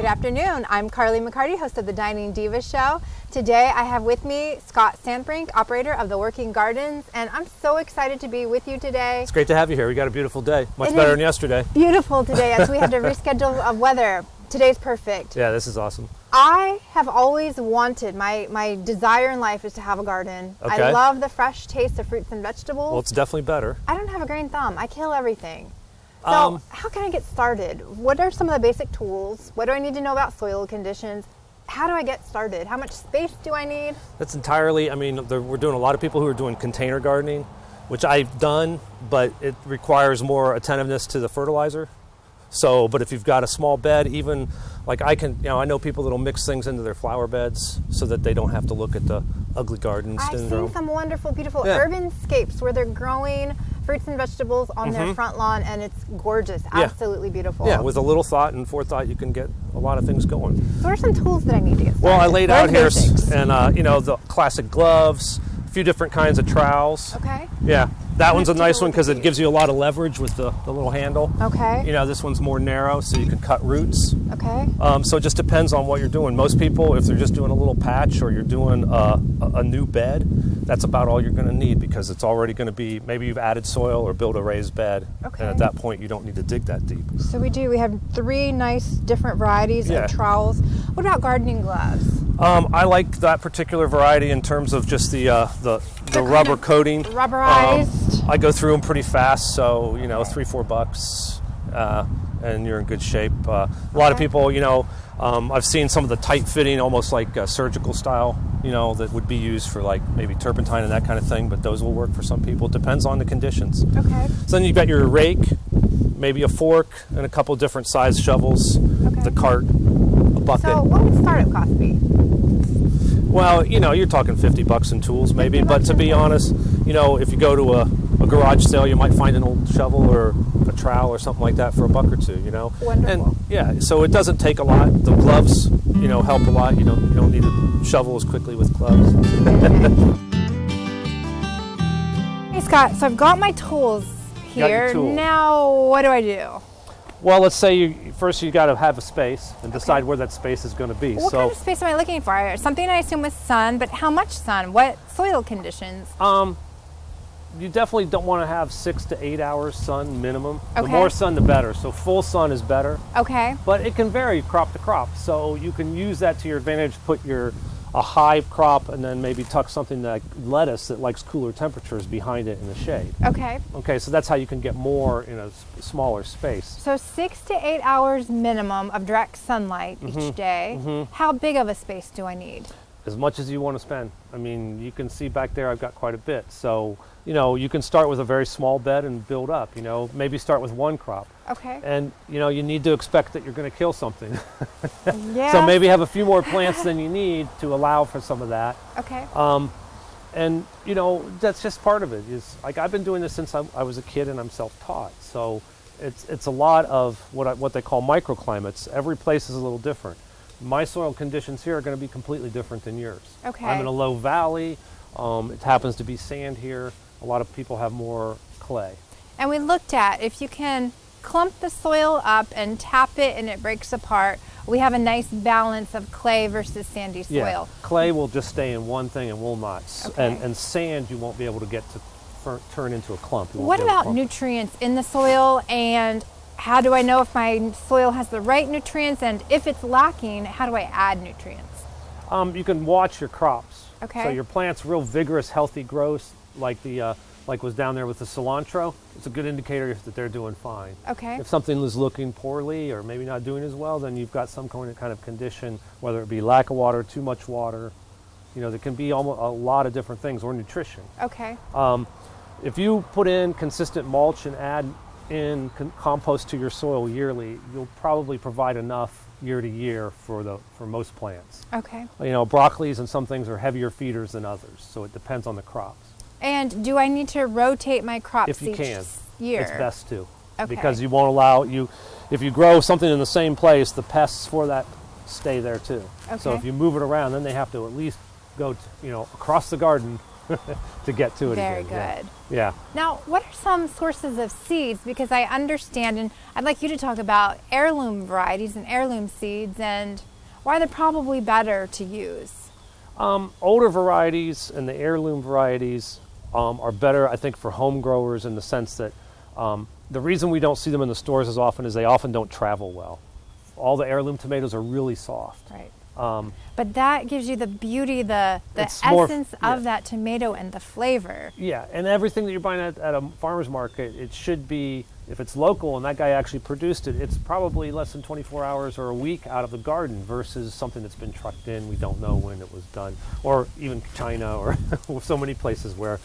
Good afternoon. I'm Carly McCarty, host of the Dining Diva show. Today I have with me Scott Sandbrink, operator of the Working Gardens, and I'm so excited to be with you today. It's great to have you here. We got a beautiful day. Much better than yesterday. Beautiful today as we had to reschedule of weather. Today's perfect. Yeah, this is awesome. I have always wanted, my desire in life is to have a garden. Okay. I love the fresh taste of fruits and vegetables. Well, it's definitely better. I don't have a green thumb. I kill everything. So how can I get started? What are some of the basic tools? What do I need to know about soil conditions? How do I get started? How much space do I need? That's entirely, we're doing a lot of people who are doing container gardening, which I've done, but it requires more attentiveness to the fertilizer. So, but if you've got a small bed, even like I know people that'll mix things into their flower beds so that they don't have to look at the ugly garden syndrome. I've seen some wonderful, beautiful urban scapes where they're growing fruits and vegetables on their front lawn, and it's gorgeous, absolutely beautiful. Yeah, with a little thought and forethought, you can get a lot of things going. So what are some tools that I need to get started? Well, I laid out here, and the classic gloves, a few different kinds of trowels. Okay. Yeah, that one's a nice one because it gives you a lot of leverage with the little handle. Okay. This one's more narrow, so you can cut roots. Okay. So it just depends on what you're doing. Most people, if they're just doing a little patch or you're doing a new bed, that's about all you're going to need because it's already going to be, maybe you've added soil or built a raised bed. Okay. And at that point, you don't need to dig that deep. So we have three nice different varieties of trowels. What about gardening gloves? I like that particular variety in terms of just the rubber coating. Rubberized. I go through them pretty fast, so $3-4, and you're in good shape. A lot of people, I've seen some of the tight fitting, almost like surgical style, that would be used for like maybe turpentine and that kind of thing, but those will work for some people. It depends on the conditions. Okay. So then you've got your rake, maybe a fork, and a couple different size shovels, the cart, a bucket. So what would startup cost be? Well, you're talking $50 in tools maybe, but to be honest, if you go to a garage sale, you might find an old shovel or a trowel or something like that for $1 or $2, Wonderful. And so it doesn't take a lot. The gloves, help a lot. You don't need to shovel as quickly with gloves. Hey Scott, so I've got my tools here. Now what do I do? Well, let's say you got to have a space and decide where that space is going to be. What kind of space am I looking for? Something I assume with sun, but how much sun? What soil conditions? You definitely don't want to have 6 to 8 hours sun minimum. Okay. The more sun, the better. So full sun is better. Okay. But it can vary crop to crop. So you can use that to your advantage, put a high crop and then maybe tuck something like lettuce that likes cooler temperatures behind it in the shade. Okay. Okay, so that's how you can get more in a smaller space. So 6 to 8 hours minimum of direct sunlight each day. How big of a space do I need? As much as you want to spend. You can see back there I've got quite a bit. So, you can start with a very small bed and build up, maybe start with one crop. Okay. And, you need to expect that you're going to kill something. Yeah. So maybe have a few more plants than you need to allow for some of that. Okay. And, that's just part of it. I've been doing this since I was a kid and I'm self-taught. So it's a lot of what they call microclimates. Every place is a little different. My soil conditions here are going to be completely different than yours. Okay. I'm in a low valley. It happens to be sand here. A lot of people have more clay. And we looked at if you can clump the soil up and tap it and it breaks apart, we have a nice balance of clay versus sandy soil. Yeah, clay will just stay in one thing and will not. Okay. And sand you won't be able to get to turn into a clump. What about nutrients in the soil, and how do I know if my soil has the right nutrients, and if it's lacking, how do I add nutrients? You can watch your crops. Okay. So your plant's real vigorous, healthy growth, like was down there with the cilantro. It's a good indicator that they're doing fine. Okay. If something is looking poorly or maybe not doing as well, then you've got some kind of condition, whether it be lack of water, too much water. There can be almost a lot of different things, or nutrition. Okay. If you put in consistent mulch and add in compost to your soil yearly, you'll probably provide enough year to year for most plants. Okay. Broccolis and some things are heavier feeders than others, so it depends on the crops. And do I need to rotate my crops if you can year? It's best to. Okay. Because you won't allow if you grow something in the same place, the pests for that stay there too. Okay. So if you move it around, then they have to at least go across the garden to get to it Very again. good. Yeah. Now, what are some sources of seeds? Because I understand, and I'd like you to talk about heirloom varieties and heirloom seeds and why they're probably better to use. Older varieties and the heirloom varieties are better, I think, for home growers in the sense that the reason we don't see them in the stores as often is they often don't travel well. All the heirloom tomatoes are really soft. Right. But that gives you the beauty, the It's more- essence of that tomato and the flavor. Yeah, and everything that you're buying at a farmer's market, it should be, if it's local and that guy actually produced it, it's probably less than 24 hours or a week out of the garden versus something that's been trucked in. We don't know when it was done. Or even China or so many places where,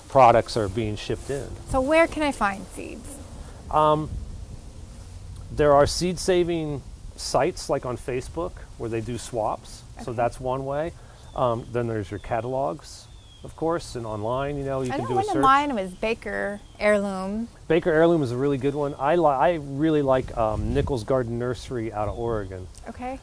products are being shipped in. So where can I find seeds? There are seed-saving sites like on Facebook where they do swaps, so that's one way. Then there's your catalogs, of course, and online, you I can know do a one search. of mine was Baker Heirloom. Baker Heirloom is a really good one. I really like Nichols Garden Nursery out of Oregon. Okay.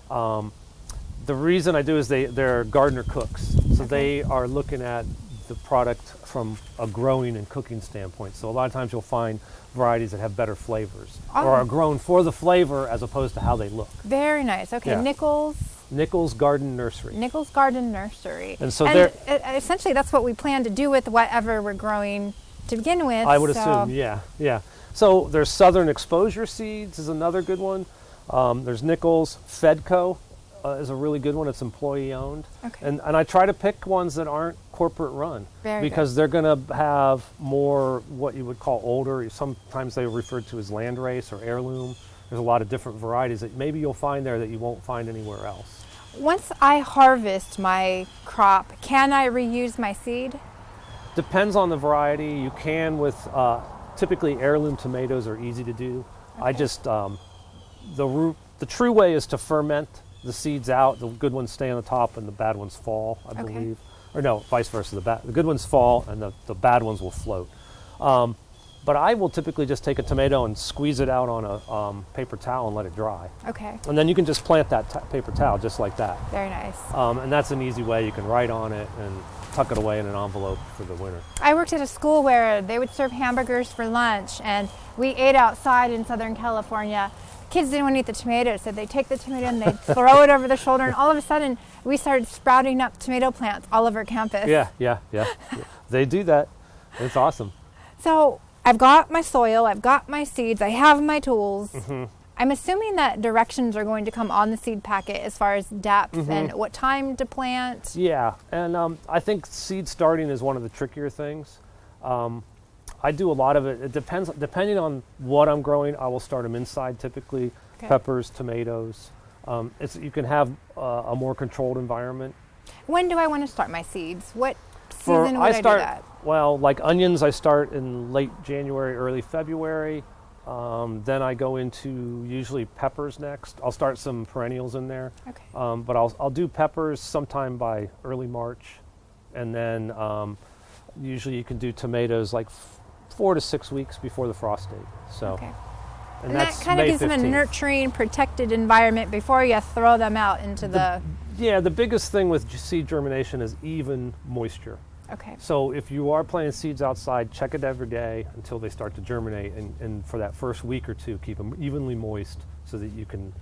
The reason I do is they're gardener cooks, so they are looking at the product from a growing and cooking standpoint. So a lot of times you'll find varieties that have better flavors or are grown for the flavor as opposed to how they look. Very nice. Okay, Yeah. Nichols Garden Nursery. Nichols Garden Nursery. And so essentially that's what we plan to do with whatever we're growing to begin with. I would so- assume, yeah. So there's Southern Exposure Seeds is another good one. There's Nichols. Fedco is a really good one. It's employee owned. Okay. And I try to pick ones that aren't corporate run Very because they're going to have more what you would call older. Sometimes they're referred to as landrace or heirloom. There's a lot of different varieties that maybe you'll find there that you won't find anywhere else. Once I harvest my crop, can I reuse my seed? Depends on the variety. You can with typically heirloom tomatoes are easy to do. Okay. I just the true way is to ferment the seeds out. The good ones stay on the top and the bad ones fall, I Okay. believe. Or no, vice versa. The good ones fall and the bad ones will float. But I will typically just take a tomato and squeeze it out on a paper towel and let it dry. Okay, And then you can just plant that paper towel just like that. very nice. And that's an easy way. You can write on it and tuck it away in an envelope for the winter. I worked at a school where they would serve hamburgers for lunch, and we ate outside in Southern California. Kids didn't want to eat the tomatoes, so they'd take the tomato and they'd throw it over their shoulder, and all of a sudden we started sprouting up tomato plants all over campus. Yeah. They do that. It's awesome. So I've got my soil, I've got my seeds, I have my tools. Mm-hmm. I'm assuming that directions are going to come on the seed packet as far as depth and what time to plant. Yeah, and I think seed starting is one of the trickier things. I do a lot of it. It depends. Depending on what I'm growing, I will start them inside typically. Okay. Peppers, tomatoes. You can have a more controlled environment. When do I want to start my seeds? What season would I do that? Well, like onions, I start in late January, early February. Then I go into usually peppers next. I'll start some perennials in there. Okay. But I'll do peppers sometime by early March. And then usually you can do tomatoes like 4 to 6 weeks before the frost date. So, Okay. and And that that's kind of May gives them a 15th. nurturing, protected environment before you throw them out into the. Yeah, the biggest thing with seed germination is even moisture. Okay. So if you are planting seeds outside, check it every day until they start to germinate. And for that first week or two, keep them evenly moist so that you can,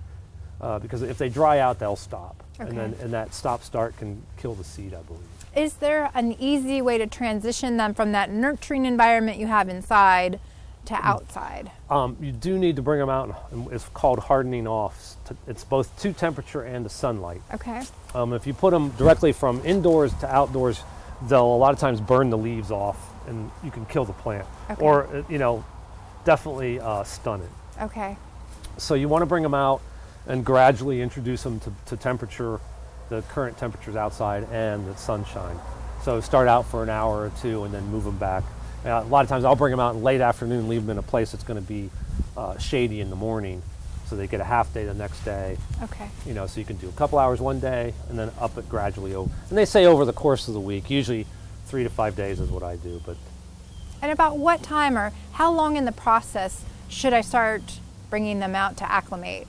because if they dry out, they'll stop. Okay. And that stop-start can kill the seed, I believe. Is there an easy way to transition them from that nurturing environment you have inside to outside? You do need to bring them out. And it's called hardening off. It's both to temperature and to sunlight. Okay. If you put them directly from indoors to outdoors, they'll a lot of times burn the leaves off, and you can kill the plant, Okay. or definitely stun it. Okay. So you want to bring them out and gradually introduce them to temperature, the current temperatures outside and the sunshine. So start out for an hour or two and then move them back. A lot of times I'll bring them out in late afternoon, leave them in a place that's going to be shady in the morning, so they get a half day the next day. Okay. So you can do a couple hours one day and then up it gradually over. And they say over the course of the week, usually 3 to 5 days is what I do. But And about what time or how long in the process should I start bringing them out to acclimate?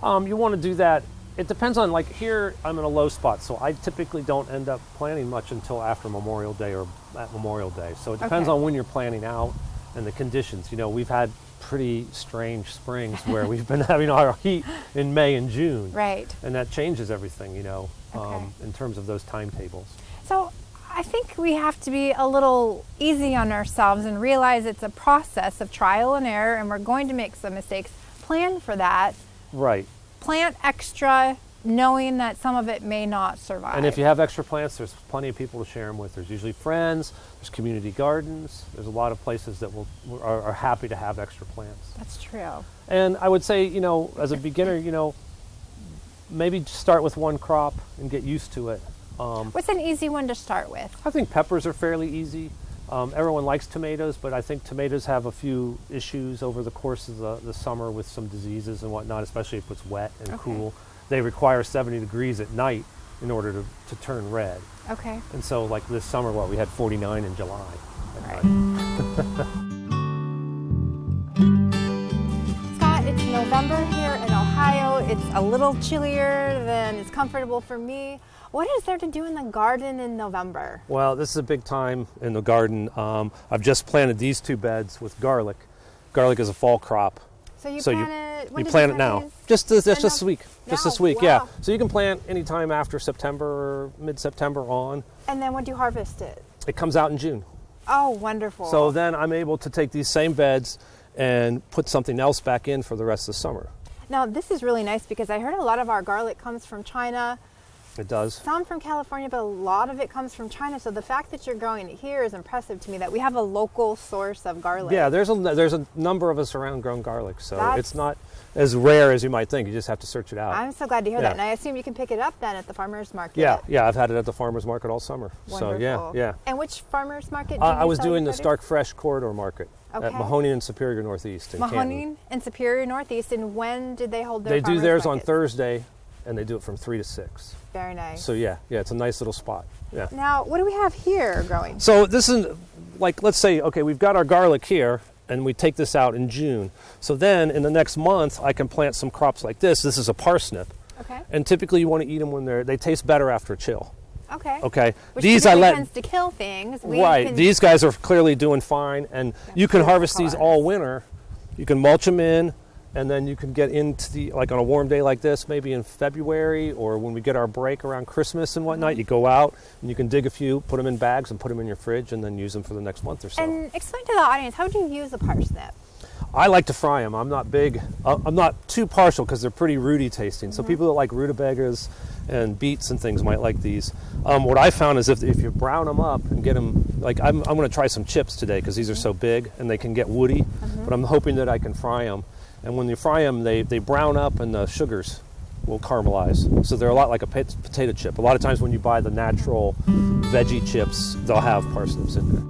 you want to do that It depends on, like here I'm in a low spot, so I typically don't end up planting much until after Memorial Day or at Memorial Day. So it depends on when you're planting out and the conditions. You know, we've had pretty strange springs where we've been having our heat in May and June. Right. And that changes everything, you know, Okay. in terms of those timetables. So I think we have to be a little easy on ourselves and realize it's a process of trial and error, and we're going to make some mistakes. Plan for that. Right. Plant extra, knowing that some of it may not survive. And if you have extra plants, there's plenty of people to share them with. There's usually friends, there's community gardens, there's a lot of places that are happy to have extra plants. That's true. And I would say, you know, as a beginner, you know, maybe start with one crop and get used to it. What's an easy one to start with? I think peppers are fairly easy. Everyone likes tomatoes, but I think tomatoes have a few issues over the course of the summer with some diseases and whatnot, especially if it's wet and cool. They require 70 degrees at night in order to turn red. Okay. And so like this summer, we had 49 in July at night. Scott, it's November here in Ohio. It's a little chillier than is comfortable for me. What is there to do in the garden in November? Well, this is a big time in the garden. I've just planted these 2 beds with garlic. Garlic is a fall crop. So you So plant it, when you did plant you it now. these? Just this End week. Just Now? this week, yeah. Wow. So you can plant anytime after September or mid-September on. And then when do you harvest it? It comes out in June. Oh, wonderful. So then I'm able to take these same beds and put something else back in for the rest of the summer. Now this is really nice because I heard a lot of our garlic comes from China. It does. Some from California, but a lot of it comes from China. So the fact that you're growing it here is impressive to me, that we have a local source of garlic. Yeah, there's a number of us around growing garlic, so That's- it's not as rare as you might think. You just have to search it out. I'm so glad to hear Yeah. that. And I assume you can pick it up then at the farmer's market. Yeah, I've had it at the farmer's market all summer. Wonderful. So yeah. And which farmer's market do I you was sell doing your the produce? Stark Fresh Corridor Market at Okay. Mahoning and Superior Northeast in Canton. Mahoning and Superior Northeast. And when did they hold their They do farmers theirs on markets? Thursday, and they do it from 3 to 6. Very nice. So yeah, it's a nice little spot. Yeah. Now, what do we have here growing? So this is like, let's say, okay, we've got our garlic here, and we take this out in June. So then in the next month, I can plant some crops like this. This is a parsnip, Okay. and typically you want to eat them when they taste better after a chill. Okay. Okay, Which these I typically let. tends to kill things. We Right, can- these guys are clearly doing fine, and you can beautiful harvest these colors. all winter. You can mulch them in, and then you can get into the, like on a warm day like this, maybe in February, or when we get our break around Christmas and whatnot, you go out and you can dig a few, put them in bags and put them in your fridge, and then use them for the next month or so. And explain to the audience, how do you use a parsnip? I like to fry them. I'm not big, I'm not too partial because they're pretty rooty tasting. So people that like rutabagas and beets and things might like these. What I found is if you brown them up and get them, like I'm going to try some chips today because these are so big and they can get woody, but I'm hoping that I can fry them. And when you fry them, they brown up and the sugars will caramelize. So they're a lot like a potato chip. A lot of times when you buy the natural veggie chips, they'll have parsnips in there.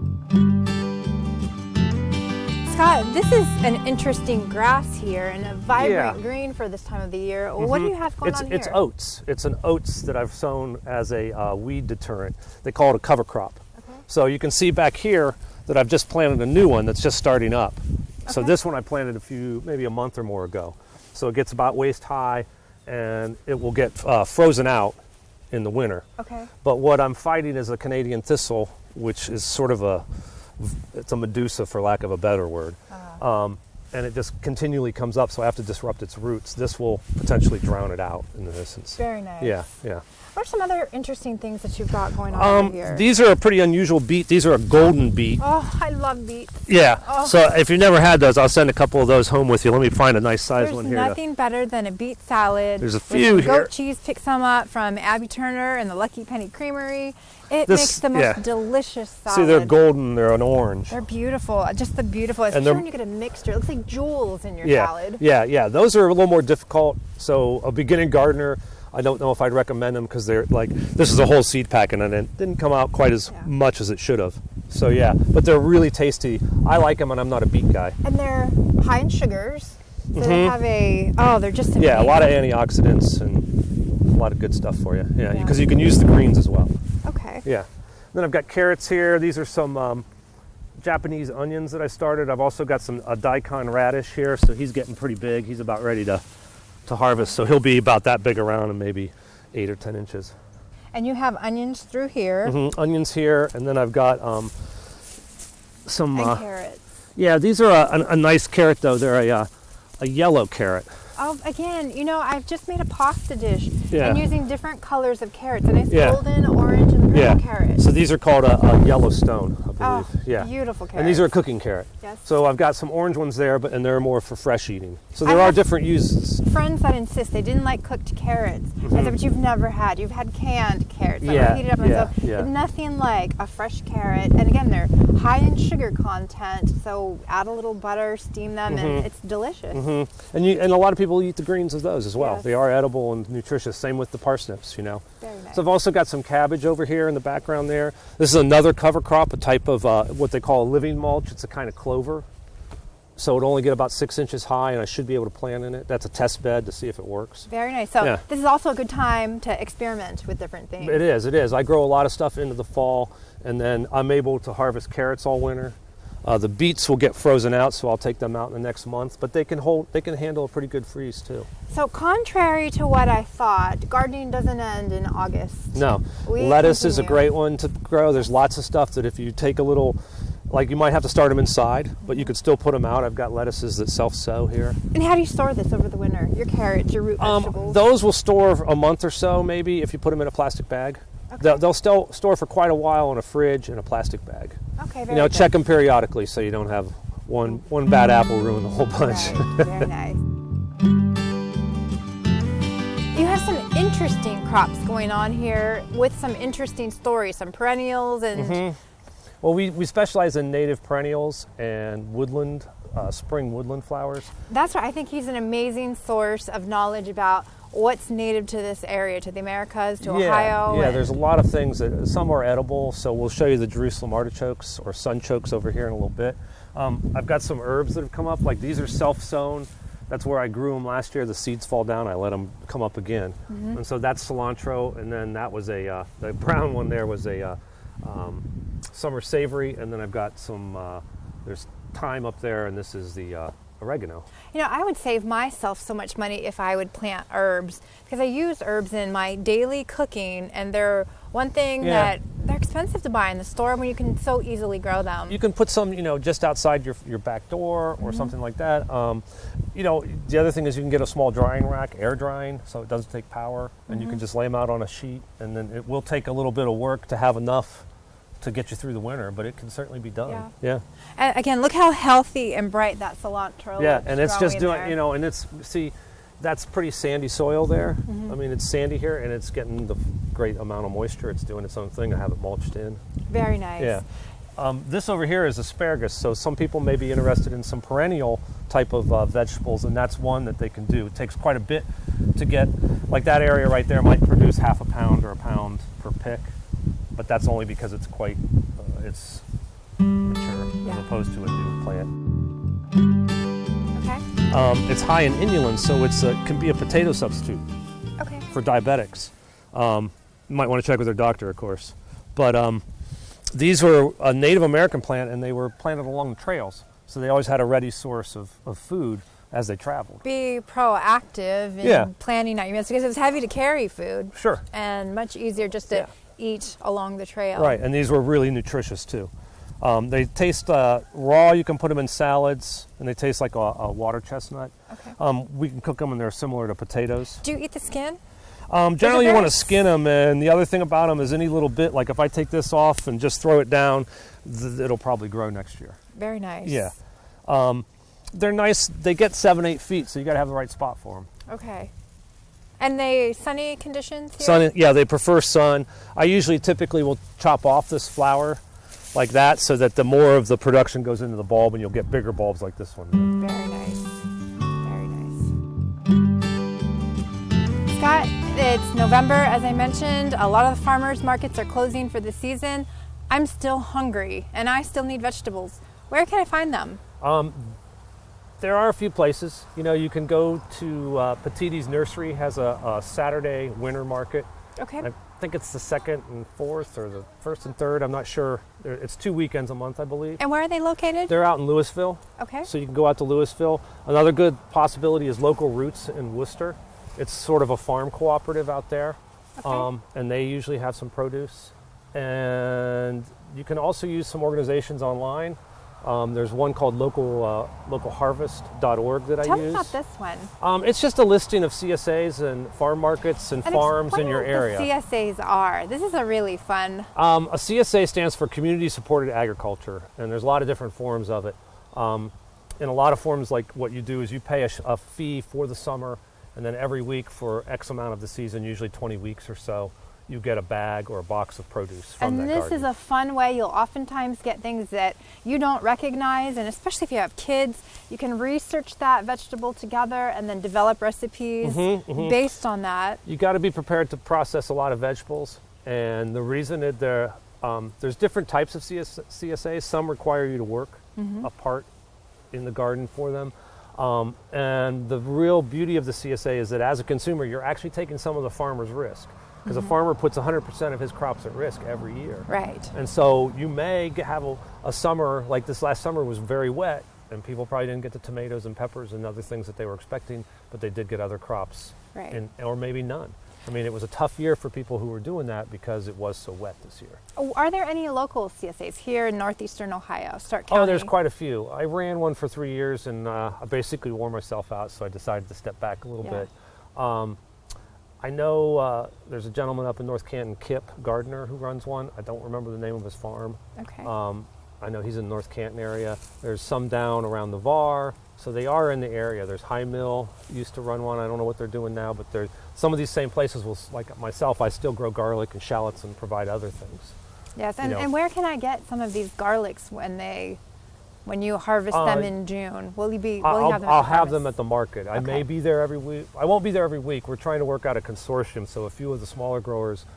Scott, this is an interesting grass here and a vibrant Yeah. green for this time of the year. What do you have going on here? It's oats. It's an oats that I've sown as a weed deterrent. They call it a cover crop. Okay. So you can see back here that I've just planted a new one that's just starting up. So Okay. this one I planted maybe a month or more ago. So it gets about waist high, and it will get frozen out in the winter. Okay. But what I'm fighting is a Canadian thistle, which is sort of it's a Medusa for lack of a better word. And it just continually comes up, so I have to disrupt its roots. This will potentially drown it out in this instance. Very nice. Yeah. What are some other interesting things that you've got going on over here? These are a pretty unusual beet. These are a golden beet. Oh, I love beets. Yeah. Oh. So if you've never had those, I'll send a couple of those home with you. Let me find a nice size There's one here. nothing better than a beet salad. There's a with few some here. goat cheese. Pick some up from Abby Turner and the Lucky Penny Creamery. It This- makes the most yeah. delicious salad. See, they're golden. They're an orange. They're beautiful. Just the beautiful. And Especially they're- when you get a mixture. It looks like jewels in your Yeah. salad. Yeah. Those are a little more difficult. So a beginning gardener, I don't know if I'd recommend them because they're like, this is a whole seed packet and it didn't come out quite as much as it should have. So yeah, but they're really tasty. I like them, and I'm not a beet guy. And they're high in sugars. So they have they're just amazing. Yeah, a lot of antioxidants and a lot of good stuff for you. Yeah, Yeah. because you can use the greens as well. Okay. Yeah. Then I've got carrots here. These are some Japanese onions that I started. I've also got a daikon radish here, so he's getting pretty big. He's about ready to to harvest. So he'll be about that big around and maybe 8 or 10 inches. And you have onions through here. Onions here, and then I've got some carrots. Yeah, these are a nice carrot though. They're a yellow carrot. Oh, again, I've just made a pasta dish Yeah. and using different colors of carrots. A nice Yeah. golden, orange, and purple carrot. So these are called a Yellowstone, I believe. Oh, yeah. beautiful carrots. And these are a cooking carrot. Yes. So I've got some orange ones there, and they're more for fresh eating. So there are different uses. Friends that insist they didn't like cooked carrots. I said, but you've never had. You've had canned carrots that were heated up and stuff. But nothing like a fresh carrot. And again, they're high in sugar content, so add a little butter, steam them, and it's delicious. And a lot of people eat the greens of those as well. Yes. They are edible and nutritious. Same with the parsnips, Very nice. So I've also got some cabbage over here in the background there. This is another cover crop, a type of what they call a living mulch. It's a kind of clover. So it'll only get about 6 inches high, and I should be able to plant in it. That's a test bed to see if it works. Very nice. So this is also a good time to experiment with different things. It is. I grow a lot of stuff into the fall, and then I'm able to harvest carrots all winter. The beets will get frozen out, so I'll take them out in the next month. But they can handle a pretty good freeze too. So contrary to what I thought, gardening doesn't end in August. No, lettuce is a great one to grow. There's lots of stuff that if you take a little, like you might have to start them inside, but you could still put them out. I've got lettuces that self-sow here. And how do you store this over the winter? Your carrots, your root vegetables? Those will store a month or so, maybe, if you put them in a plastic bag. Okay. They'll still store for quite a while in a fridge in a plastic bag. Okay, very good. Check them periodically so you don't have one bad apple ruin the whole bunch. Right. Very nice. You have some interesting crops going on here with some interesting stories, some perennials and... Well, we specialize in native perennials and woodland, spring woodland flowers. That's right. I think he's an amazing source of knowledge about what's native to this area, to the Americas, to Ohio. Yeah, there's a lot of things that some are edible. So we'll show you the Jerusalem artichokes or sunchokes over here in a little bit. I've got some herbs that have come up. Like these are self-sown. That's where I grew them last year. The seeds fall down. I let them come up again. And so that's cilantro. And then that was the brown one there was a summer savory. And then I've got some, there's thyme up there. And this is the oregano. I would save myself so much money if I would plant herbs because I use herbs in my daily cooking, and they're one thing that they're expensive to buy in the store when you can so easily grow them. You can put some, just outside your back door or something like that. The other thing is you can get a small drying rack, air drying, so it doesn't take power, and you can just lay them out on a sheet, and then it will take a little bit of work to have enough to get you through the winter, but it can certainly be done. Yeah. And again, look how healthy and bright that cilantro looks. Yeah, and it's just doing, there. and it's, see, that's pretty sandy soil there. I mean, it's sandy here, and it's getting the great amount of moisture. It's doing its own thing. I have it mulched in. Very nice. Yeah. This over here is asparagus, so some people may be interested in some perennial type of vegetables, and that's one that they can do. It takes quite a bit to get, like that area right there might produce half a pound or a pound per pick. But that's only because it's quite, it's mature as opposed to a new plant. Okay. It's high in inulin, so it can be a potato substitute for diabetics. You might want to check with their doctor, of course. But these were a Native American plant, and they were planted along the trails. So they always had a ready source of food as they traveled. Be proactive in planning out your meals because it was heavy to carry food. Sure. And much easier just to eat along the trail. Right, and these were really nutritious too. They taste raw. You can put them in salads, and they taste like a water chestnut. Okay. We can cook them, and they're similar to potatoes. Do you eat the skin? Generally, you want to skin them, and the other thing about them is any little bit, like if I take this off and just throw it down, it'll probably grow next year. Very nice. Yeah. They're nice. They get 7-8 feet, so you got to have the right spot for them. Okay. And they sunny conditions here? Sun, they prefer sun. I typically will chop off this flower like that so that the more of the production goes into the bulb, and you'll get bigger bulbs like this one. Very nice. Very nice. Scott, it's November, as I mentioned. A lot of the farmers markets are closing for the season. I'm still hungry, and I still need vegetables. Where can I find them? There are a few places. You can go to Petiti's Nursery has a Saturday winter market. Okay. think it's the 2nd and 4th or the 1st and 3rd. I'm not sure. It's 2 weekends a month, I believe. And where are they located? They're out in Louisville. Okay. So you can go out to Louisville. Another good possibility is Local Roots in Worcester. It's sort of a farm cooperative out there. Okay. And they usually have some produce. And you can also use some organizations online. There's one called localharvest.org that I use. Tell me about this one. It's just a listing of CSAs and farm markets and farms in your area. What the CSAs are. This is a really fun. A CSA stands for Community Supported Agriculture, and there's a lot of different forms of it. In a lot of forms, like what you do is you pay a fee for the summer, and then every week for X amount of the season, usually 20 weeks or so, you get a bag or a box of produce from that garden. And this is a fun way. You'll oftentimes get things that you don't recognize, and especially if you have kids, you can research that vegetable together and then develop recipes based on that. You got to be prepared to process a lot of vegetables, and the reason that there's different types of CSAs. Some require you to work apart in the garden for them. And the real beauty of the CSA is that as a consumer, you're actually taking some of the farmer's risk. Because a farmer puts 100% of his crops at risk every year. Right. And so you may have a summer, like this last summer was very wet, and people probably didn't get the tomatoes and peppers and other things that they were expecting, but they did get other crops, right. or maybe none. I mean, it was a tough year for people who were doing that because it was so wet this year. Oh, are there any local CSAs here in northeastern Ohio, Stark County? Oh, there's quite a few. I ran one for 3 years, and I basically wore myself out, so I decided to step back a little bit. I know there's a gentleman up in North Canton, Kip Gardner, who runs one. I don't remember the name of his farm. Okay. I know he's in the North Canton area. There's some down around the VAR, so they are in the area. There's High Mill used to run one. I don't know what they're doing now, but some of these same places will, like myself, I still grow garlic and shallots and provide other things. Yes, and where can I get some of these garlics when you harvest them in June? Will you have them? I'll have them at the market. I may be there every week. I won't be there every week. We're trying to work out a consortium, so a few of the smaller growers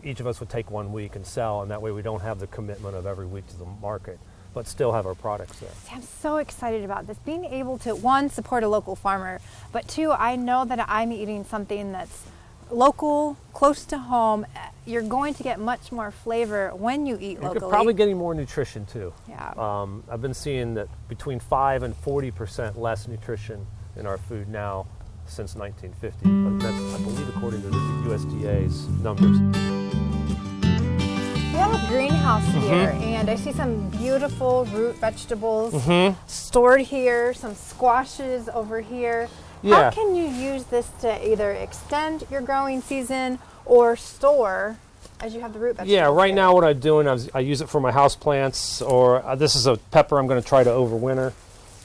each of us would take 1 week and sell, and that way we don't have the commitment of every week to the market, but still have our products there. See, I'm so excited about this, being able to, one, support a local farmer, but two, I know that I'm eating something that's local, close to home. You're going to get much more flavor when you eat locally. You're probably getting more nutrition too. Yeah. I've been seeing that between 5 and 40% less nutrition in our food now since 1950. But that's, I believe, according to the USDA's numbers. We have a greenhouse here, and I see some beautiful root vegetables stored here, some squashes over here. Yeah. How can you use this to either extend your growing season or store as you have the root vegetables? Yeah, right here? now what I'm doing, I use it for my house plants, or this is a pepper I'm going to try to overwinter.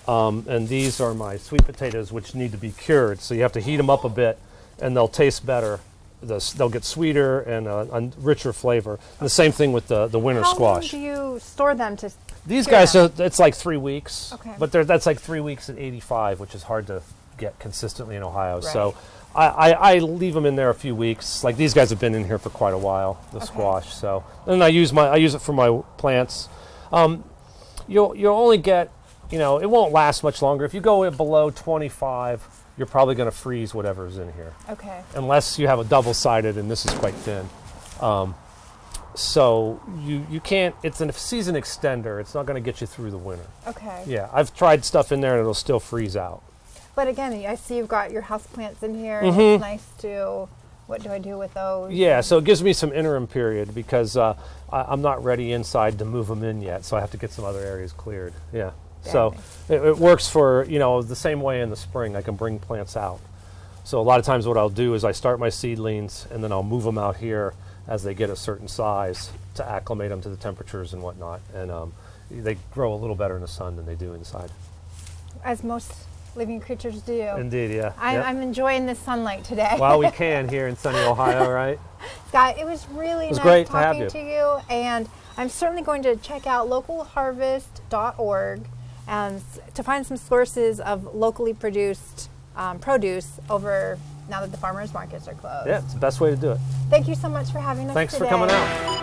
And these are my sweet potatoes, which need to be cured. So you have to heat them up a bit, and they'll taste better. They'll get sweeter and a richer flavor. And the same thing with the winter squash. How long do you store them to These cure guys, them? it's like 3 weeks. Okay. But that's like 3 weeks at 85, which is hard to get consistently in Ohio. Right. So I leave them in there a few weeks. Like these guys have been in here for quite a while, the squash. So and I use it for my plants. You'll only get, it won't last much longer. If you go below 25, you're probably going to freeze whatever's in here. Okay. Unless you have a double-sided, and this is quite thin. So you can't, it's a season extender. It's not going to get you through the winter. Okay. Yeah, I've tried stuff in there and it'll still freeze out. But again, I see you've got your houseplants in here, and it's nice to, what do I do with those? Yeah, so it gives me some interim period because I'm not ready inside to move them in yet, so I have to get some other areas cleared. Yeah. So it works for, the same way in the spring. I can bring plants out. So a lot of times what I'll do is I start my seedlings and then I'll move them out here as they get a certain size to acclimate them to the temperatures and whatnot. And they grow a little better in the sun than they do inside. As most living creatures do. Indeed, yeah. I'm enjoying the sunlight today. Well, we can here in sunny Ohio, right? Scott, it was really nice great talking to to you. And I'm certainly going to check out localharvest.org and to find some sources of locally produced produce over now that the farmers markets are closed. Yeah, it's the best way to do it. Thank you so much for having us Thanks today. for coming out.